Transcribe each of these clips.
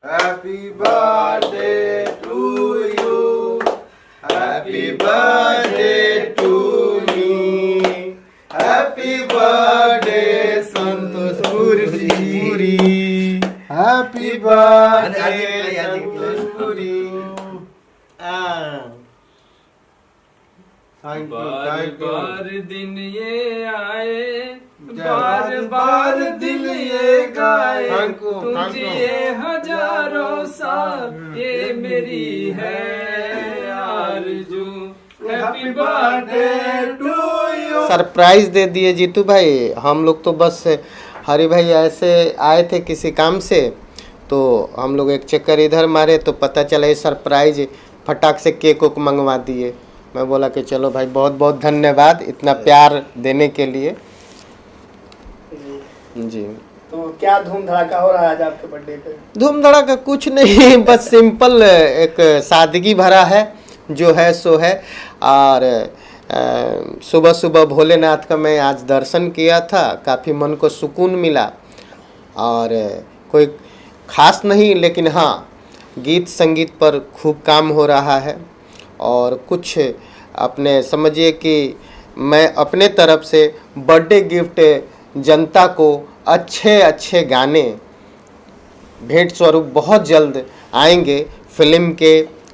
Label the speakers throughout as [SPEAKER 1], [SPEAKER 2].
[SPEAKER 1] Happy birthday to you. Happy birthday to me. Happy birthday Santosh Puri. Happy birthday Santosh Puri. Thank you, thank you.
[SPEAKER 2] बार दिन ये आए, बार
[SPEAKER 1] बार
[SPEAKER 2] बार दिन ये गाए,
[SPEAKER 1] Thank you,
[SPEAKER 2] तुझ
[SPEAKER 1] thank you.
[SPEAKER 2] ये हजारों साल, ये मेरी है आरज़ू। Happy birthday to you.
[SPEAKER 3] Surprise दे दिए जीतू भाई। हम लोग तो बस हरि भाई ऐसे आए थे किसी काम से, तो हम लोग एक चक्कर इधर मारे तो पता चला ये सरप्राइज, फटाक से केक उक मंगवा दिए। मैं बोला कि चलो भाई बहुत बहुत धन्यवाद इतना प्यार देने के लिए जी।
[SPEAKER 4] तो क्या धूम धड़ाका हो रहा है आज आपके बर्थडे पे?
[SPEAKER 3] धूम धड़ाका कुछ नहीं, बस सिंपल एक सादगी भरा है जो है सो है। और सुबह सुबह भोलेनाथ का मैं आज दर्शन किया था, काफ़ी मन को सुकून मिला। और कोई ख़ास नहीं, लेकिन हाँ गीत संगीत पर खूब काम हो रहा है। और कुछ अपने समझिए कि मैं अपने तरफ से बर्थडे गिफ्ट जनता को अच्छे अच्छे गाने भेंट स्वरूप बहुत जल्द आएंगे। फिल्म के,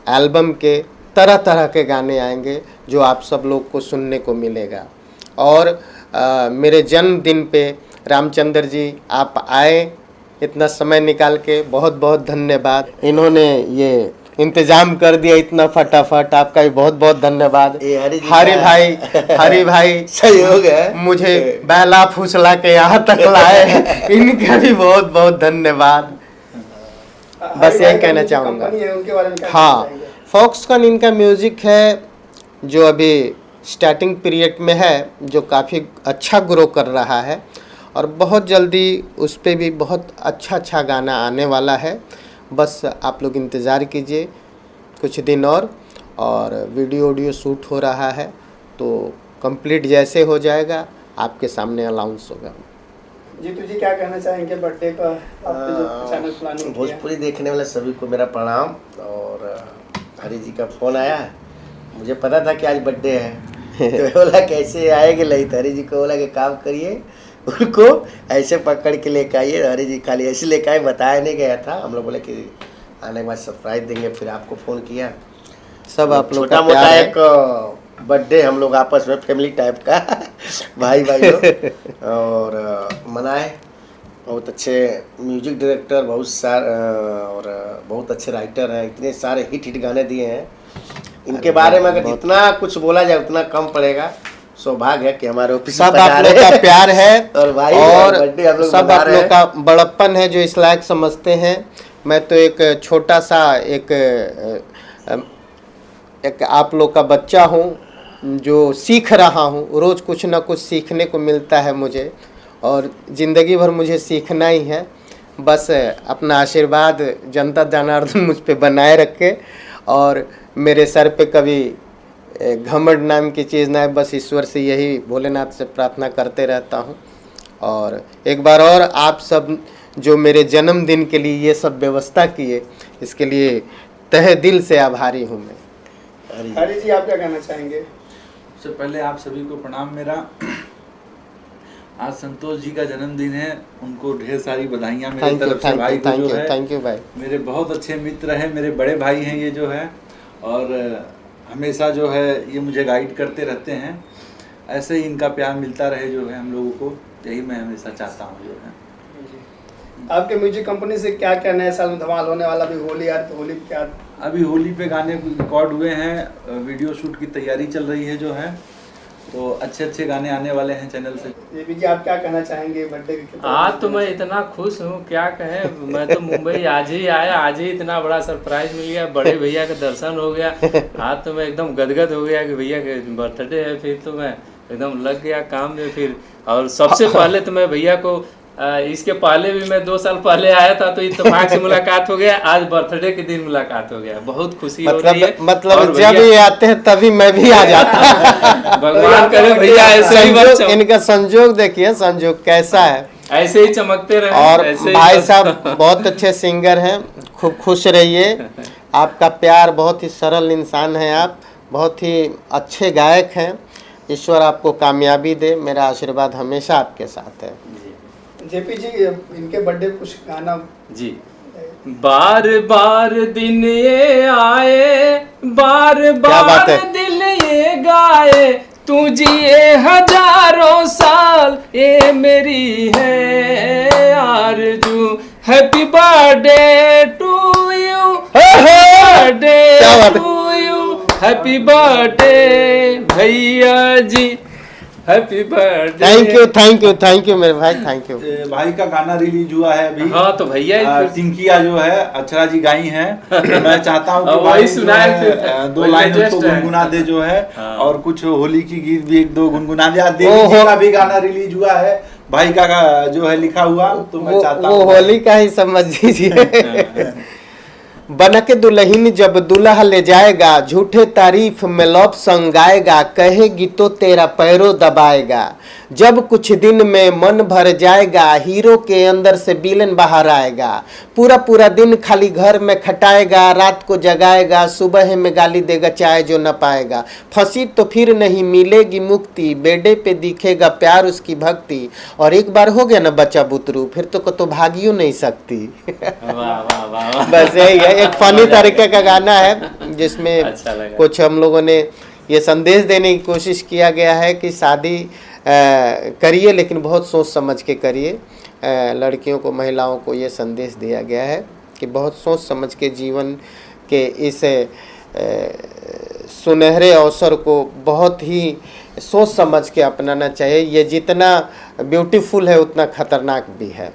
[SPEAKER 3] एल्बम के, तरह तरह के गाने आएंगे जो आप सब लोग को सुनने को मिलेगा। और मेरे जन्मदिन पे रामचंद्र जी आप आए इतना समय निकाल के, बहुत बहुत धन्यवाद। इन्होंने ये इंतजाम कर दिया इतना फटाफट, आपका भी बहुत बहुत धन्यवाद। हरि भाई
[SPEAKER 1] सहयोग है।
[SPEAKER 3] मुझे बैला फुसला के यहाँ तक लाए, इनका भी बहुत बहुत धन्यवाद। बस यही कहना चाहूँगा।
[SPEAKER 4] कंपनी है, उनके बारे में क्या
[SPEAKER 3] हाँ,
[SPEAKER 4] कहना चाहेंगे?
[SPEAKER 3] फॉक्सकॉन इनका म्यूज़िक है जो अभी स्टार्टिंग पीरियड में है, जो काफ़ी अच्छा ग्रो कर रहा है। और बहुत जल्दी उस पर भी बहुत अच्छा अच्छा गाना आने वाला है। बस आप लोग इंतज़ार कीजिए कुछ दिन और वीडियो ऑडियो शूट हो रहा है, तो कंप्लीट जैसे हो जाएगा आपके सामने अनाउंस होगा।
[SPEAKER 4] जीतू जी क्या कहना चाहेंगे बर्थडे का आपने जो चैनल प्लानिंग किया?
[SPEAKER 1] भोजपुरी देखने वाले सभी को मेरा प्रणाम। और हरि जी का फोन आया, मुझे पता था कि आज बर्थडे है तो बोला कैसे आएंगे, नहीं तो हरि जी को बोला कि काम करिए, उनको ऐसे पकड़ के लेके आइए। हरि जी खाली ऐसे लेके आए, बताया नहीं गया था। हम लोग बोले कि आने के बाद सरप्राइज देंगे, फिर आपको फ़ोन किया।
[SPEAKER 3] सब आप लोग
[SPEAKER 1] छोटा
[SPEAKER 3] का
[SPEAKER 1] मोटा
[SPEAKER 3] प्यार है।
[SPEAKER 1] एक बर्थडे हम लोग आपस में फैमिली टाइप का भाई लोग और मनाए। बहुत अच्छे म्यूजिक डायरेक्टर, बहुत सारे और बहुत अच्छे राइटर हैं, इतने सारे हिट गाने दिए हैं। इनके बारे में अगर जितना कुछ बोला जाए उतना कम पड़ेगा। सौभाग्य है कि हमारे ऑफिस
[SPEAKER 3] सब आप लोग का प्यार है
[SPEAKER 1] और भाई
[SPEAKER 3] और
[SPEAKER 1] बर्थडे हम लोग
[SPEAKER 3] सब
[SPEAKER 1] मना
[SPEAKER 3] आप
[SPEAKER 1] रहे
[SPEAKER 3] लोग
[SPEAKER 1] हैं।
[SPEAKER 3] का बड़प्पन है जो इस लायक समझते हैं। मैं तो एक छोटा सा एक आप लोग का बच्चा हूँ जो सीख रहा हूँ। रोज़ कुछ ना कुछ सीखने को मिलता है मुझे, और ज़िंदगी भर मुझे सीखना ही है। बस अपना आशीर्वाद जनता जनार्दन मुझ पे बनाए रखे, और मेरे सर पे कभी घमंड नाम की चीज़ ना है। बस ईश्वर से यही, भोलेनाथ से प्रार्थना करते रहता हूँ। और एक बार और आप सब जो मेरे जन्मदिन के लिए ये सब व्यवस्था किए, इसके लिए तहे दिल से आभारी हूँ मैं।
[SPEAKER 4] हरि जी आप क्या कहना चाहेंगे?
[SPEAKER 2] सबसे पहले आप सभी को प्रणाम मेरा। आज संतोष जी का जन्मदिन है, उनको ढेर सारी बधाइयाँ मेरी
[SPEAKER 3] थैंक यू,
[SPEAKER 2] तरफ से। भाई को
[SPEAKER 3] थैंक
[SPEAKER 2] जो
[SPEAKER 3] यू,
[SPEAKER 2] है
[SPEAKER 3] थैंक यू भाई।
[SPEAKER 2] मेरे बहुत अच्छे मित्र हैं, मेरे बड़े भाई हैं ये जो है, और हमेशा जो है ये मुझे गाइड करते रहते हैं। ऐसे ही इनका प्यार मिलता रहे जो है हम लोगों को, यही मैं हमेशा चाहता हूँ जो है।
[SPEAKER 4] आपके म्यूजिक कंपनी से क्या क्या नए साल में धमाल होने वाला? भी होली यार, तो होली पे क्या?
[SPEAKER 2] अभी होली पे गाने रिकॉर्ड हुए हैं, वीडियो शूट की तैयारी चल रही है जो है, तो अच्छे अच्छे गाने आने वाले हैं चैनल से।
[SPEAKER 4] ये भी जी आप क्या कहना चाहेंगे बर्थडे के?
[SPEAKER 5] आज तो मैं इतना खुश हूँ क्या कहें। मैं तो मुंबई आज ही आया, आज ही इतना बड़ा सरप्राइज मिल गया, बड़े भैया का दर्शन हो गया। आज तो मैं एकदम गदगद हो गया कि भैया के बर्थडे है। फिर तो मैं एकदम लग गया काम में फिर। और सबसे पहले तो मैं भैया को इसके पहले भी मैं 2 साल पहले आया था, तो इत्तेफाक से मुलाकात हो गया। आज बर्थडे के दिन मुलाकात हो गया, बहुत खुशी हो रही है।
[SPEAKER 3] मतलब जब ये आते हैं तभी मैं भी आ जाता
[SPEAKER 5] भगवान करे भैया ऐसे ही बस
[SPEAKER 3] इनका संजोग देखिए, संजोग कैसा है।
[SPEAKER 5] ऐसे ही चमकते रहे।
[SPEAKER 3] और
[SPEAKER 5] ऐसे ही
[SPEAKER 3] भाई
[SPEAKER 5] बस-
[SPEAKER 3] साहब बहुत अच्छे सिंगर हैं, खूब खुश रहिए। आपका प्यार, बहुत ही सरल इंसान हैं आप, बहुत ही अच्छे गायक हैं। ईश्वर आपको कामयाबी दे, मेरा आशीर्वाद हमेशा आपके साथ है।
[SPEAKER 4] जेपी जी इनके बर्थडे कुछ गाना
[SPEAKER 5] जी। बार बार दिन ये आए, बार
[SPEAKER 3] बात
[SPEAKER 5] बार
[SPEAKER 3] है?
[SPEAKER 5] दिल ये गाए, तू जिए हजारों साल ये मेरी है आरज़ू। Happy birthday to you, birthday
[SPEAKER 3] क्या बात है?
[SPEAKER 5] टू यू, हैप्पी बर्थडे भैया जी, हैप्पी बर्थडे।
[SPEAKER 3] थैंक यू मेरे भाई, थैंक यू।
[SPEAKER 2] भाई का गाना रिलीज हुआ है अभी।
[SPEAKER 5] हाँ तो भैया
[SPEAKER 2] चिंकिया जो है अक्षरा जी गाई हैं। मैं चाहता हूँ कि
[SPEAKER 5] वही
[SPEAKER 2] भाई जो
[SPEAKER 5] सुनाए
[SPEAKER 2] है,
[SPEAKER 5] फिर।
[SPEAKER 2] दो
[SPEAKER 5] वही
[SPEAKER 2] लाइन
[SPEAKER 5] latest
[SPEAKER 2] उसको
[SPEAKER 5] है।
[SPEAKER 2] गुनगुना दे जो है।
[SPEAKER 5] हाँ।
[SPEAKER 2] और कुछ होली की गीत भी एक दो गुनगुना दे। देवी
[SPEAKER 3] ओहो।
[SPEAKER 2] जी का भी गाना रिलीज हुआ है भाई का जो है लिखा हुआ। तो मैं चाहता
[SPEAKER 3] वो
[SPEAKER 2] हूँ
[SPEAKER 3] होली का ही समझ लीजिए। बनक दुल्हन जब दूल्हा ले जाएगा, झूठे तारीफ में लव सॉन्ग गाएगा, कहेगी तो तेरा पैरों दबाएगा। जब कुछ दिन में मन भर जाएगा, हीरो के अंदर से विलन बाहर आएगा। पूरा पूरा दिन खाली घर में खटाएगा, रात को जगाएगा, सुबह में गाली देगा चाहे जो न पाएगा। फंसी तो फिर नहीं मिलेगी मुक्ति, बेडे पे दिखेगा प्यार उसकी भक्ति। और एक बार हो गया ना बच्चा बुतरू, फिर तो भागियो नहीं सकती।
[SPEAKER 5] वाह वाह वाह वाह।
[SPEAKER 3] बस यही है, एक फनी तरीके का गाना है जिसमें
[SPEAKER 5] अच्छा लगा।
[SPEAKER 3] कुछ हम लोगों ने ये संदेश देने की कोशिश किया गया है कि शादी करिए लेकिन बहुत सोच समझ के करिए। लड़कियों को, महिलाओं को ये संदेश दिया गया है कि बहुत सोच समझ के जीवन के इस सुनहरे अवसर को बहुत ही सोच समझ के अपनाना चाहिए। ये जितना ब्यूटीफुल है उतना खतरनाक भी है।